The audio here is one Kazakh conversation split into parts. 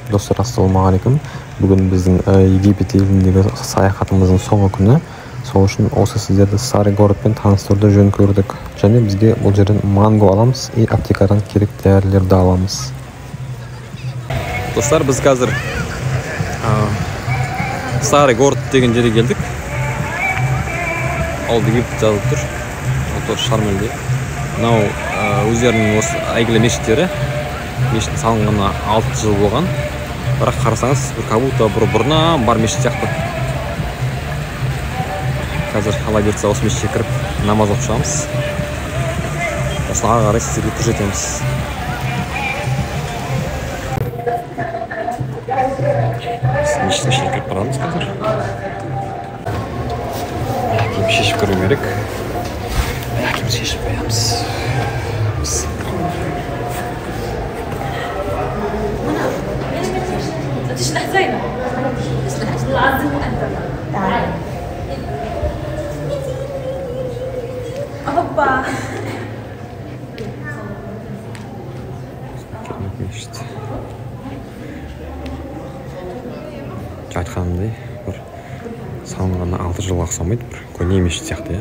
Dostlar, assalamualaikum. Бүгін біздің Египет еліндегі саяхатымыздың соңғы күні. Сол үшін осы сіздерді Старый городпен таныстыруды жөн көрдік. Және бізге бұл жерден манго аламыз и аптекадан керек дәрілерді аламыз. Достар, біз қазір Старый город деген жерге келдік. Ол Египет жазылып тұр. Ол Шарм-эль-де. Мынау өздерінің осы әйгілі мешіттері. Мешіт салынғанына 6 жыл болған. Бірақ қарасаңыз, как будто бұрыннан бар мешіт сияқты. Қазір алла кетсе осы мешітке кіріп намаз оқып шығамыз. Осыны ары қарай сіздерге көрсетеміз. Мешіттің ішіне кіріп барамыз қазір. Киім шешіп көру керек. Киім шешіп қоямыз. تشلح زينب تشلح العظيم وأنت تعال هوبا айтқанымдай бір салынғанына 6 жылға ұқсамайды, бір көне мешіт сияқты,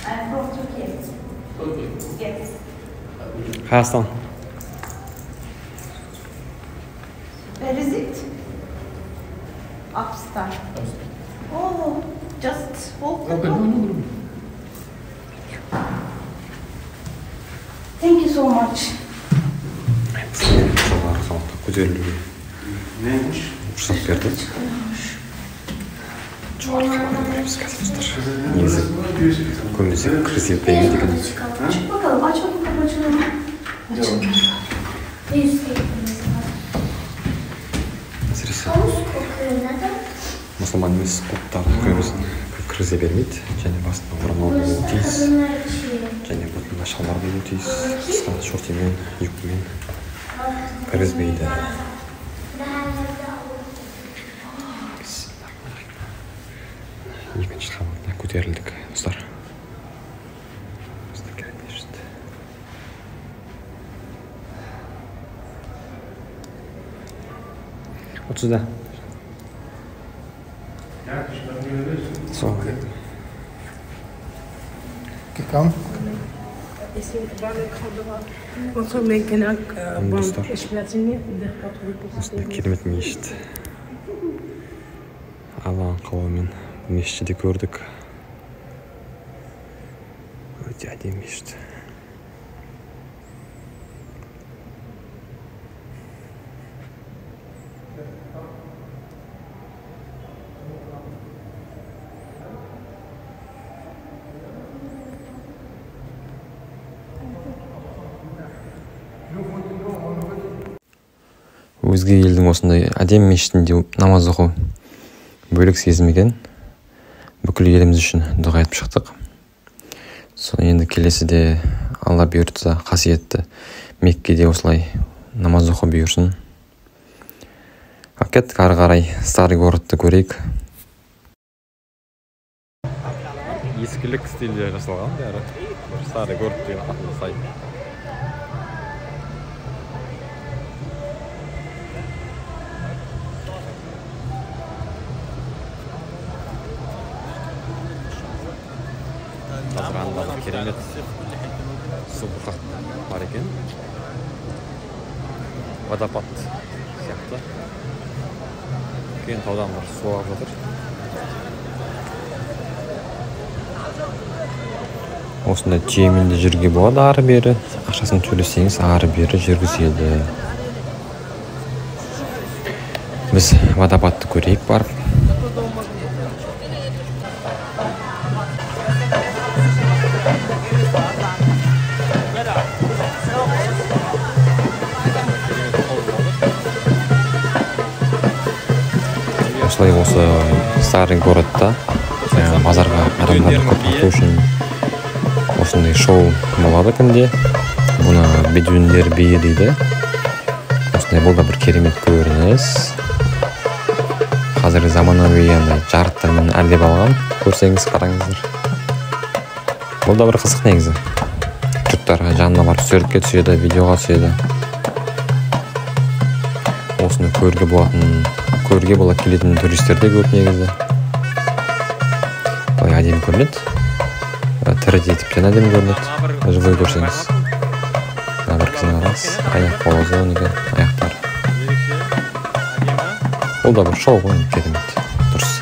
I'm from Turkey. Yes. Қазақстан. Where is it? Upstairs. Oh, just walk the door. Thank you so much. Көтерілуге рұқсат берді. Жоғарғы қабатымыз қазір достар. Негізі көбінесе кірісе бермейді екен. Bakalım, aç bakalım. Әсіресе мұсылман емес ұлттардың көбісін кірісе бермейді. Және басында орамал болуы тиіс. Және бұтында шалбар болуы тиіс. Қысқа шортимен, юбкамен кіріспейді. Екінші қабатына көтерілдік, достар. Біздің керек мешіт. Отсюда. Ассалаумалейкум. Кикам. Осындай керемет мешіт. Алланың қалауымен мешітті көрдік. Өте әдемі мешіт. Өзге елдің осындай әдемі мешітінде намаз оқу бөлек сезім екен. Бүкіл еліміз үшін дұға етіп шықтық. Соны енді келесіде Алла бұйыртса қасиетті Меккеде осылай намаз оқу бұйырсын. Кеттік ары қарай Старый городты көрейік. Ескілік стильде жасалған бәрі. Старый город деген атына сай. Қазғандағы керемет су бұрқақ бар екен. Водопад сияқты. Кейін таудан бір су ағып жатыр. Осында түйеменде жүрге болады, ары бері. Ақшасын төлесеңіз, ары бері жүргізеді. Біз водопадты көрейік барып. Осылай осы старый городта базарға адамдарды көп тарту үшін осындай шоу болады күнде. Бұны бедуиндер биі дейді. Осындай бұл да бір керемет көрініс. Қазіргі заманауи жарықтармен әлдеп алған. Көрсеңіз қараңыздар. Бұл да бір қызық негізі. Жұрттарға жанына барып суретке түседі, видеоға түседі. Осыны көрге бола келетін туристер де көп негізі. Бұлай әдемі көрінеді. Тіріде тіптен әдемі көрінеді. Жылой көрсеңіз. Бір кісінің арас. Аяқ қолы ұзын екен, аяқтары. Бұл да бір шоу ғой, керемет. Дұрыс.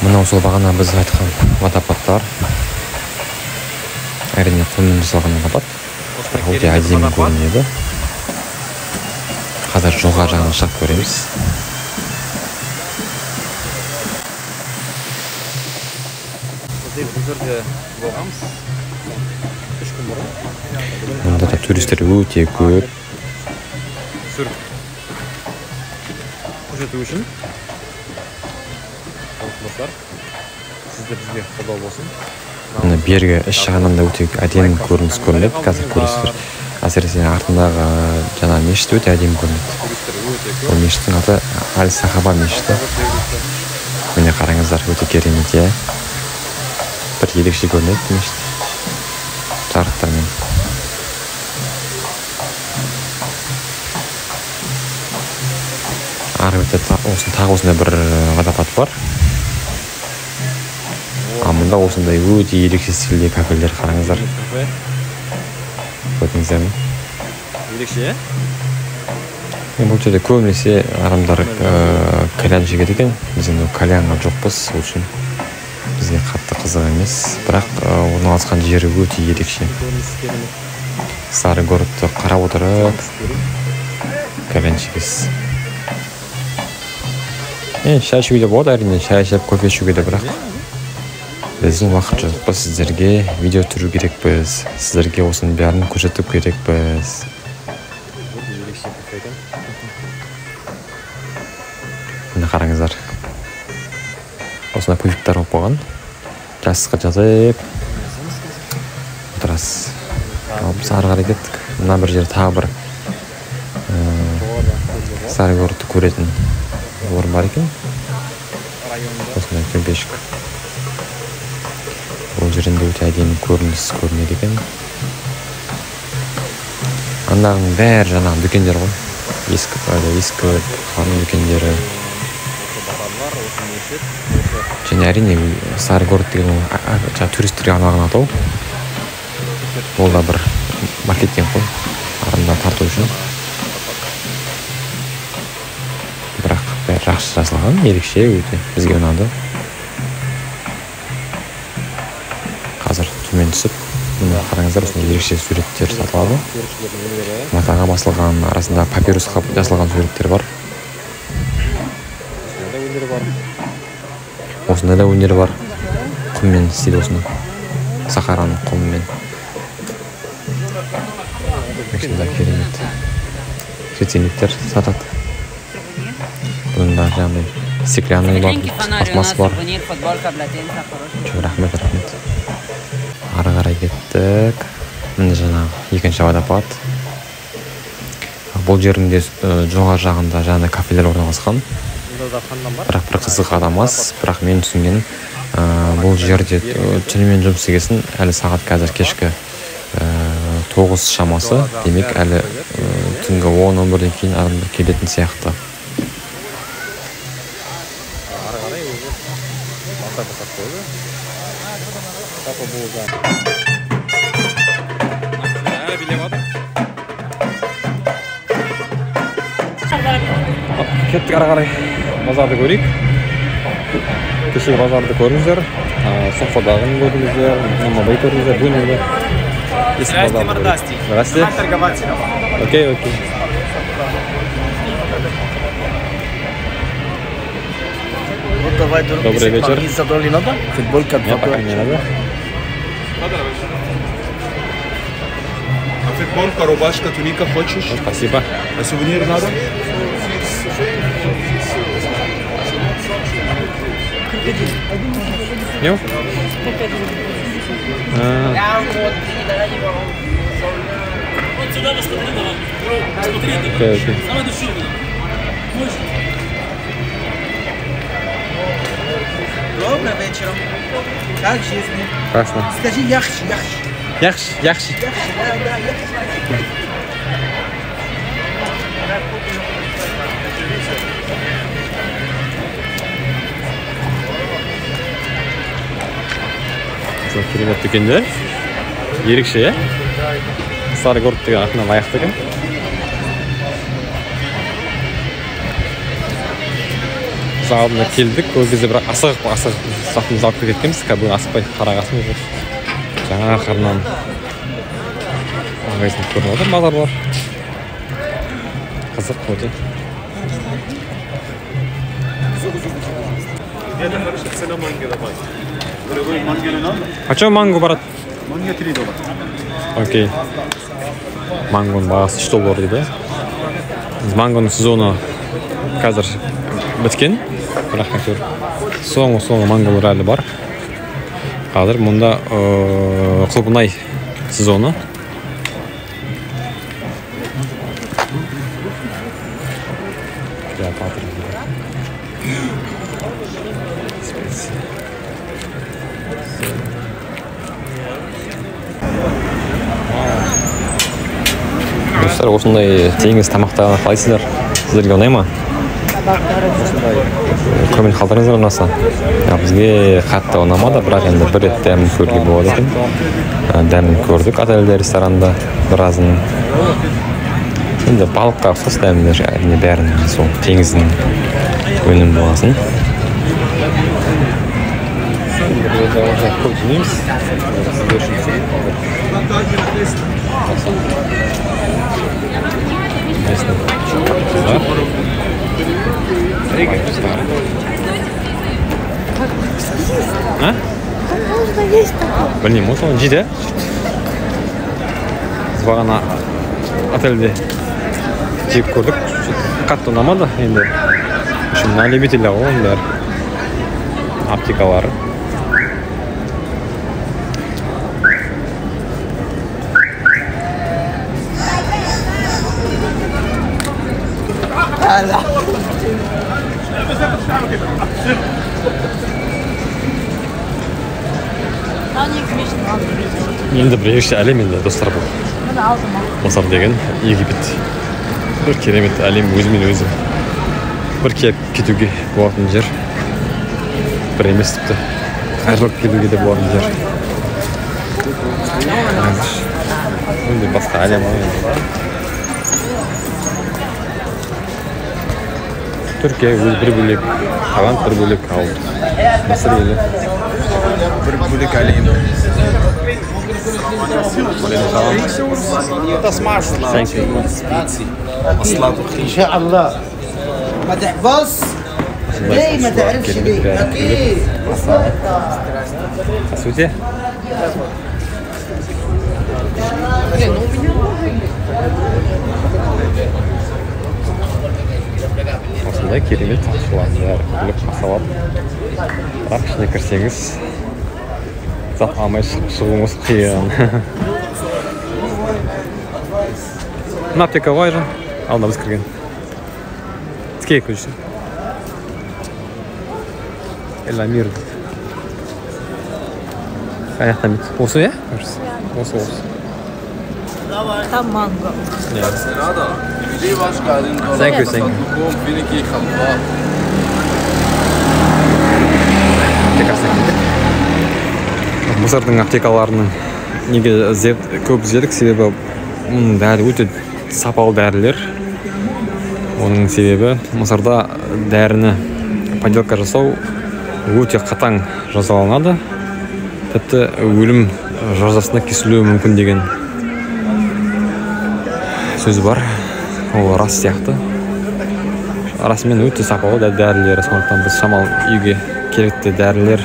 Мынау сол бағана біз айтқан водопадтар. Әрине құммен жасалған водопад. Өте әдемі көрінеді. Қазір жоғары жағына шығып көреміз. Мұнда да туристер өте көп. Көрсету үшін сізде бізге қолдау болсын. Мына бергі іс жағынан да өте әдемі көрініс көрінеді. Қазір көресіздер. Әсіресе артындағы жаңа мешіт өте әдемі көрінеді. Бұл мешіттің аты Аль-Сахаба мешіті. Міне қараңыздар, өте керемет, иә. Бір ерекше көрінеді мешіт. Жарықтармен. Ары бетте тағы осындай бір водопад бар. Мұнда осындай өте ерекше стильде кафелер қараңыздар. Көрдіңіздер ме? Ерекше, Бұл жерде көбінесе адамдар кальян шегеді екен. Біз енді кальянға жоқпыз, сол үшін бізге қатты қызық емес. Бірақ орналасқан жері өте ерекше. Сары городты қарап отырып кальян шегесіз. Шай ішуге де болады, әрине шай ішіп, кофе ішуге де, бірақ біздің уақыт жоқпыз. Сіздерге видео түсіру керекпіз. Сіздерге осының бәрін көрсетіп керекпіз. Міне қараңыздар. Осындай пульттар болып қойған. Жастыққа жазып отырасыз. Біз ары қарай кеттік. Мына бір жер тағы бір сары городты көретін орын бар екен. Осындай төмпешік. Бұл жерінде өте әдемі көрініс көрінеді екен. Андағының бәрі жаңағы дүкендер ғой. Ескі қаның дүкендері. Және әрине сары город деген туристерге арналған атау. Ол да бір маркетинг қой. Адамдар тарту үшін. Бірақ бәрі жақсы жасалған, ерекше өте бізге ұнады. Қазір төмен түсіп, мына қараңыздар, осындай ерекше суреттер сатылады. Матаға басылған, арасында папирусқа жасалған суреттер бар. Осында да өнер бар. Құммен істейді осыны. Сахараның құмымен. Осында керемет. Светильниктер сатады. Бұнда жаңағыдай стеклянный бар, пластмасс бар. Рахмет. Ары қарай кеттік. Міне жаңағы екінші водопад. Бұл жерінде жоғары жағында жаңағыдай кафелер орналасқан. Бірақ бір қызық адам аз. Бірақ мен түсінген Бұл жерде түнімен жұмыс істегесін әлі сағат қазір кешкі 9 шамасы, демек әлі түнгі 10-11-ден кейін адамдар келетін сияқты. Кеттік ары қарай базарды көрейік. Кешегі базарды көріңіздер, Софодағын көріңіздер, Намабай көріңіздер, Дунерді. Здрасте, мордасти. Здрасте. Как торговаться? Окей. Вот давай, Добрый вечер. Задол не надо? Футболка Нет, пока не надо. А футболка, рубашка, туника хочешь? Спасибо. А сувенир надо? Нет? Окей. Добрый вечер. Как жизнь? Красно. Скажи яхши. Яхши. Да, яхши. Керемет дүкендер. Ерекше, иә? Сары город деген атына лайықты екен. Алдына келдік, ол кезде бірақ асығып сатымыз алып кеткенбіз, бүгін асықпай қарағасын жүр. Жаңа қарынан ағайсын көріп отыр, базар бар. Қызық өте. Қачан манго барады? Манго $3. Окей. Мангоның бағасы $3 дейді. Мангоның сезоны қазір біткен. Бірақ әйтеуір соңғы манголар әлі бар. Қазір мұнда құлпынай сезоны. Достар, осындай теңіз тамақтарына қалайсыздар? Сіздерге ұнай ма? Коммент қалдырыңыздар ұнаса. Бізге қатты ұнамады, бірақ енді бір рет дәмін көруге болады екен. Дәмін көрдік отельде, ресторанда біразын. Енді балыққа ұқсас дәмдер, әрине бәрін сол теңіздің өнімі боласын. Көп жинейміз. А? Можно есть такое? Білмеймін, осы оны жейді. Біз бағана отельде жеп көрдік. Қатты ұнамады. Енді үшін на любителя ғой оның бәрі. Аптекалары. Енді бір ерекше әлем енді достар бұл. Мысыр деген Египет. Бір керемет әлем өзімен өзі. Бір келіп кетуге болатын жер. Бір емес тіпті. Қайрылып кетуге де болатын жер. Енді басқа әлем ғой. Түркия өз бір бөлек, Тайланд бір бөлек, ал Мысыр елі бір бөлек әлем. Это с маслом. Масло. إن شاء الله. ما تحفظ ليه ما تعرفش ليه؟ أكيد. Здравствуйте. Осындай керемет ашыландар, күліп қасалап. Бірақ ішіне кірсеңіз, зат алмай шығуыңыз қиын. Мына аптека бай жан, алдына біз кірген. Тіке көші. Эламир. Аяқтан бит. Осы я? Осы. Там манго. Thank you. Мысырдың аптекаларының неге көп іздедік, себебі дәрі өте сапалы дәрілер. Оның себебі Мысырда дәріні подделка жасау өте қатаң жазаланады. Тіпті өлім жазасына кесілуі мүмкін деген сөз бар. Ол рас сияқты. Расымен өте сапалы дәрілер. Сондықтан біз шамалы үйге керекті дәрілер,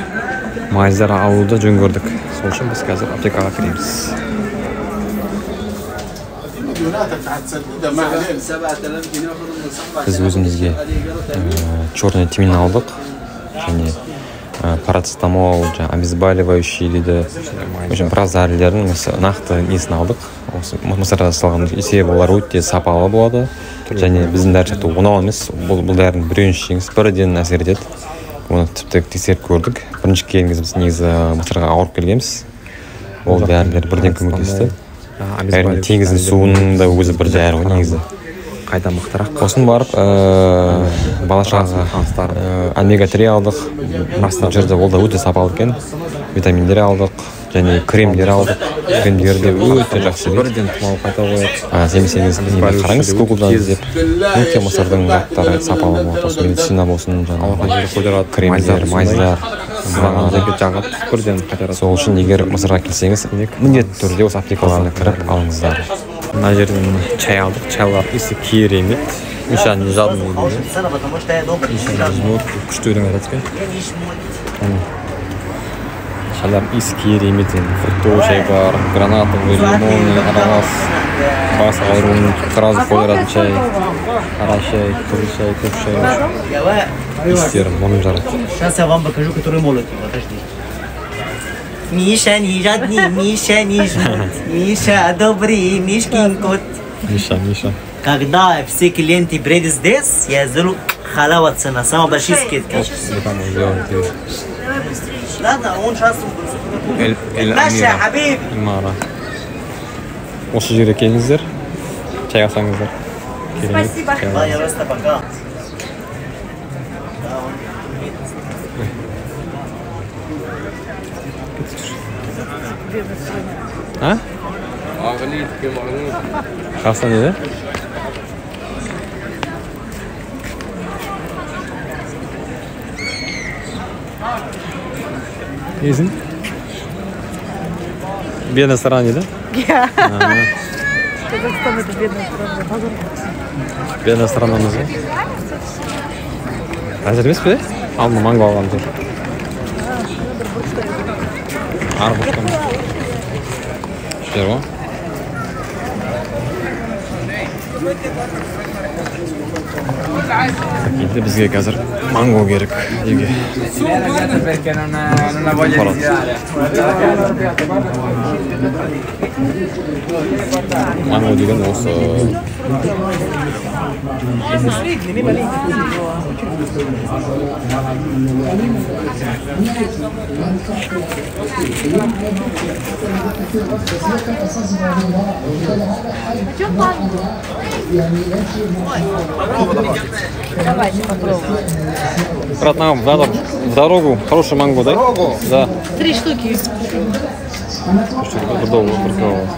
майыздар алуды жөн көрдік. Сол үшін біз қазір аптекаға кіреміз. Біз өзімізге черный тимин алдық. Және парацетамол, обезболивающий дейді. Біраз дәрілердің нақты несін алдық. Мысырда жасалған себебі олар өте сапалы болады. Және біздің дәрі сияқты оңай емес. Бұл дәрінің біреуін ішсеңіз бірден әсер етеді. Оны тіпті тексеріп көрдік. Бірінші келген біз негізі Мысырға ауырып келгенбіз. Ол дәрілер бірден көмектесті. Әрине теңіздің суының да өзі бір дәрі ғой негізі. Қайда мықтырақ. Осын барып бала-шағаға омега-3 алдық. Бұл жерде ол да өте сапалы екен. Витаминдер алдық. Және кремдер алдық. Кремдер де өте жақсы. Бірден тұмау қайта қояды. Семесеңіз қараңыз Google-дан іздеп. Өте Мысырдың заттары сапалы болады. Осы медицина болсын, кремдер, майыздар. Жағып бірден қайтарады. Сол үшін егер Мысырға келсеңіз, міндетті түрде осы аптекаларына кіріп алыңыздар. Мына жерден чай алдық. Чайлар исі керемет. Миша не жадный дейді. Күшті өлең айтады екен. Чайлар исі керемет. Фруктовый чай бар, гранатовый, лимонный, аралас, бас ауруын сразу қойыратын чай, қара чай, қызыл чай, көк чай. Истерін мұның жарады. Сейчас я вам покажу, который молот. Подожди. Миша не жадный, Миша не жмут. Миша добрый, Мишкин кот. Миша. Когда все клиенты приедут здесь, я сделаю халава цена, самая большая скидка. Ладно, он сейчас... Наша, хабиб! Осы жерге келіңіздер, чай алсаңыздар. Спасибо. Я просто пока. А? Жақсы дейді? Несің? Бедная страна дейді? Казахстан это бедная страна. Бедная странамыз ба? Әзір емес пе? Алма манго алған тұр. Арбұштан. Жер ғой? Енді бізге қазір манго керек. Еге. Манго деген осы... Давайте попробуем. Брат, нам в дорогу хороший манго, дай? Да. 3 штуки. Что-то долго прикалывалось.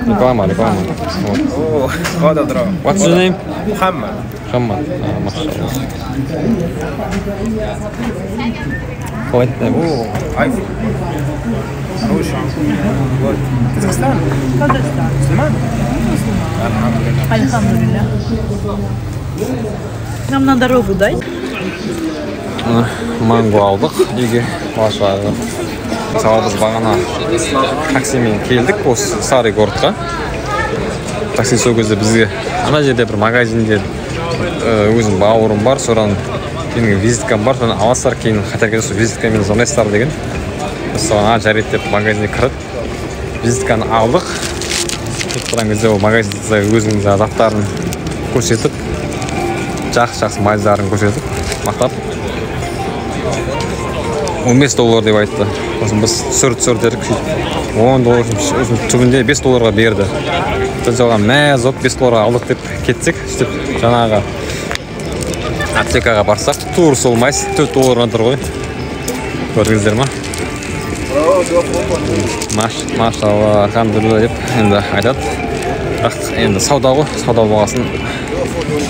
Реклама. О, هذا дрова. What's your name? محمد. Хаммад. Машаллах. Хватит. О, айфон. Хороший. Вот. Казахстан. Мусульман? Альхамдулилля. Нам на дорогу дай. Манго алдық үйге бала-шағаға. Мысалы біз бағана таксимен келдік осы Сарый городқа. Такси сол кезде бізге ана жерде бір магазинде өзім бауырым бар, содан менің визиткам бар, соны аласыздар, кейін қайтар кезде сол визиткамен звондайсыздар деген. Біз соған жарайды деп магазинге кіріп визитканы алдық. Тұрған кезде ол магазинде өзінің заттарын көрсетіп жақсы майларын көрсетіп, мақтап. $15 деп айтты. Сосын біз түсір дедік. $10 түбінде $5 берді. Біз оған мәз болып $5 алдық деп кетсек, сөйтіп жаңағы аптекаға барсақ, тур солмайсыз $4 тұр ғой. Көрдіңіздер ма? Машалла, алхамдулилла деп енді айтады. Бірақ енді сауда ғой, сауда болғасын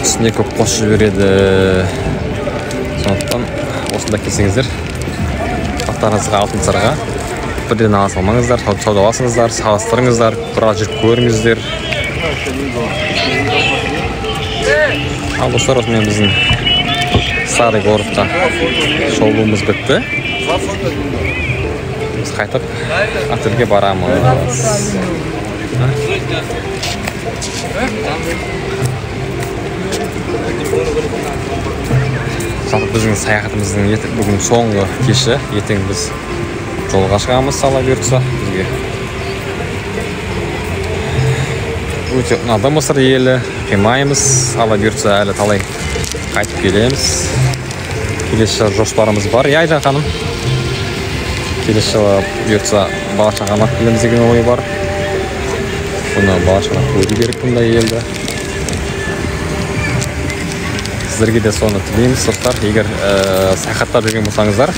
үстіне көп қосып жібереді. Сондықтан осында келсеңіздер, аттарыңызға алтын сырға бірден ала салмаңыздар, саудаласыңыздар, салыстырыңыздар, біраз жүріп көріңіздер. Ал достар, осымен біздің Старый городта шолуымыз бітті. Біз қайтып отельге барамыз. Жалпы біздің саяхатымыздың бүгін соңғы кеші. Ертең біз жолға шығамыз, алла бұйыртса бізге. Өте ұнады Мысыр елі, қимаймыз, алла бұйыртса әлі талай қайтып келеміз. Келесі жоспарымыз бар. Айжан ханым, келесі жылы бұйыртса бала-шағаны келеміз деген ой бар. Бұны бала-шаға көру керек бұндай елді. Сіздерге де соны тілейміз, достар. Егер саяхаттап жүрген болсаңыздар,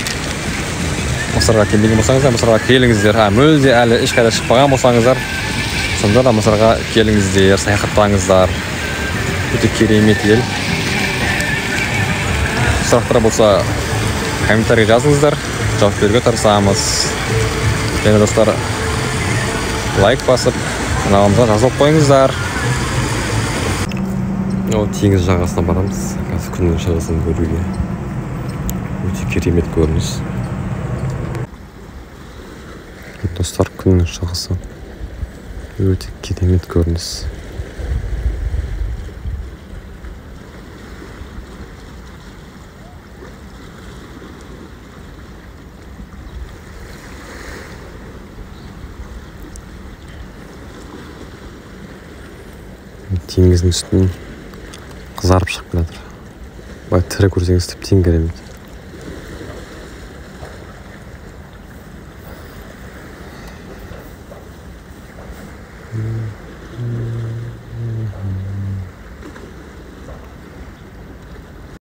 Мысырға келмеген болсаңыздар, Мысырға келіңіздер. Мүлде әлі ешқайда шықпаған болсаңыздар, сонда да Мысырға келіңіздер, саяхаттаңыздар. Өте керемет ел. Сұрақтар болса, комментарий жазыңыздар, жауап беруге тырысамыз. Және достар, лайк басып, каналымызға жазылып қойыңыздар. Теңіз жағасына барамыз. Қазір күннің шығысын көруге. Өте керемет көрініс. Достар, күннің шығысы өте керемет көрініс. Теңіздің үстінен қызарып шығып жатыр. Бай тірі көрсеңіз тіптен керемет.